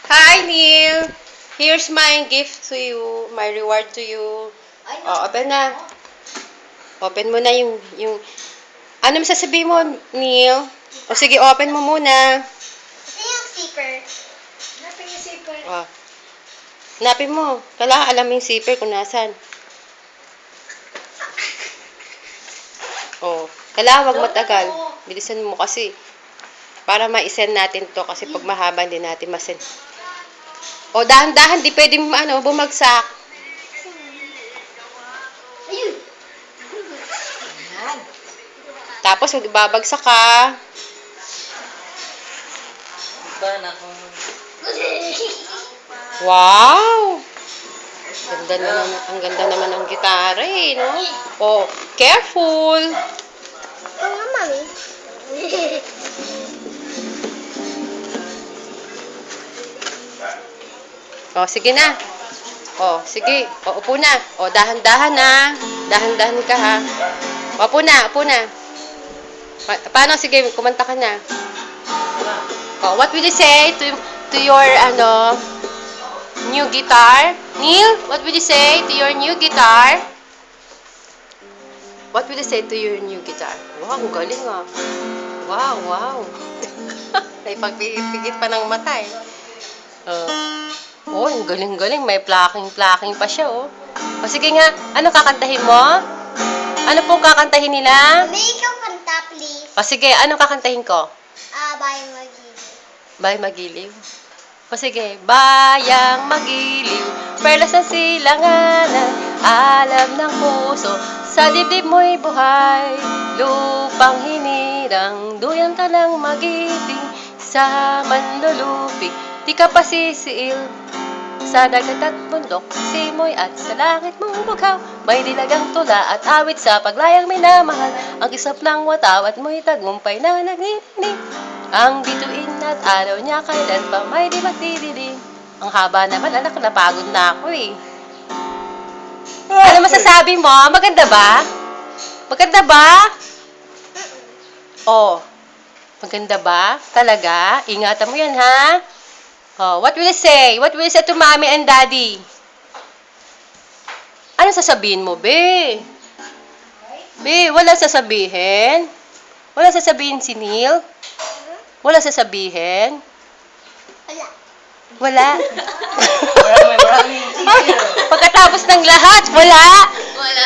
Hi, Neil. Here's my gift to you, my reward to you. Oh, open na. Open mo na ano masasabihin mo, Neil? O sige, open mo muna. Ito yung zipper. Hanapin yung zipper. Oh. Hanapin mo. Kailangan alam yung zipper kung nasan. Oh. Kailangan wag matagal. Bilisan mo kasi. Para ma-send natin to kasi pag mahaba hindi natin ma-send. O, dahan-dahan, di pwedeng bumagsak. Ayun. Ayan. Tapos, huwag babagsak ka. Wow! Ang ganda naman ng gitara eh, no? Oh, careful! Oo nga, mami. Oh, sige na. Oh, sige. Oh, upo na. Oh, dahan-dahan na. Dahan-dahan ka ha. Upo na, upo na. Paano? Sige, kumanta ka na. Oh, what will you say to your new guitar? Neil, what will you say to your new guitar? What will you say to your new guitar? Wow, ang galing ah. Wow, wow. May pagpipigit pa ng mata eh. Oh, ang galing-galing. May plaking-plaking pa siya oh. O sige nga, ano kakantahin mo? Ano pong kakantahin nila? Mami, ikaw kanta, please. O sige, ano kakantahin ko? Bayang magiging. Bayang Magiliw. O sige, Bayang Magiliw, perlas ng silanganan, alam ng puso, sa dibdib mo'y buhay, lupang hinirang, duyan ka ng magiting, sa manlulupig, di ka pa sisiil, sa dagat at bundok, simoy at sa langit mong bughaw, may dilagang tula at awit sa paglayang minamahal, ang kisap ng wataw at mo'y tagumpay na nagnipnip. Ang bituin at araw niya kailan pa may di magdidilim. Ang haba naman, anak, napagod na ako eh. Ano masasabi mo? Maganda ba? Maganda ba? Oh, maganda ba? Talaga? Ingatan mo yan, ha? Oh, what will you say? What will you say to mommy and daddy? Ano sasabihin mo, be? Be, wala sasabihin? Wala sasabihin si Neil? Wala sasabihin? Wala. Wala? Pagkatapos ng lahat, wala? Wala.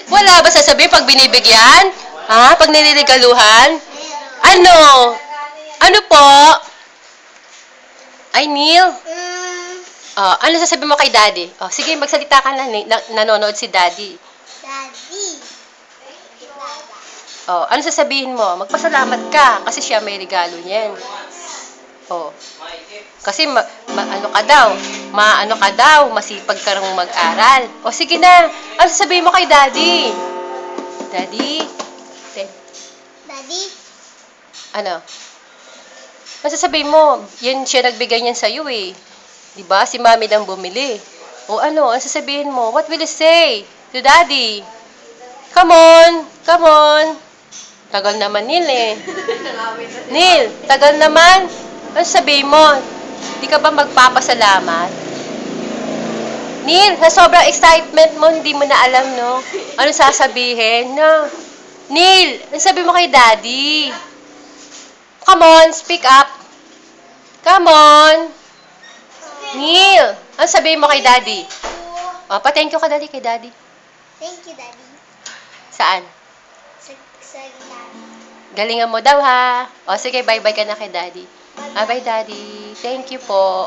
Wala ba sasabihin pag binibigyan? Ha? Pag nililigaluhan? Ano? Ano po? Ay, Neil? Oh, ano sasabihin mo kay daddy? Oh, sige, magsalita ka na. Nanonood si daddy. Daddy. Oh, ano sasabihin mo? Magpasalamat ka kasi siya may regalo niyan. Oh. Kasi ano ka daw, masipag ka rang mag-aral. O sige na. Ano sasabihin mo kay daddy? Daddy? Daddy. Ano? Ano sasabihin mo? Yan siya nagbigay niyan sa iyo eh. 'Di ba? Si Mami lang bumili. O ano sasabihin mo? What will you say to daddy? Come on. Come on. Tagal naman, Neil eh. Neil, tagal naman. Ano sabihin mo? Di ka ba magpapasalamat? Neil, sa sobrang excitement mo, hindi mo na alam, no? Ano sasabihin, no? Neil, ano sabihin mo kay daddy? Come on, speak up. Come on. Neil, ano sabihin mo kay daddy? O, pa-thank you ka dali kay daddy. Thank you, Daddy. Saan? Sa gitara. Galingan mo daw ha. O sige, bye-bye ka na kay daddy. Bye, daddy. Thank you po.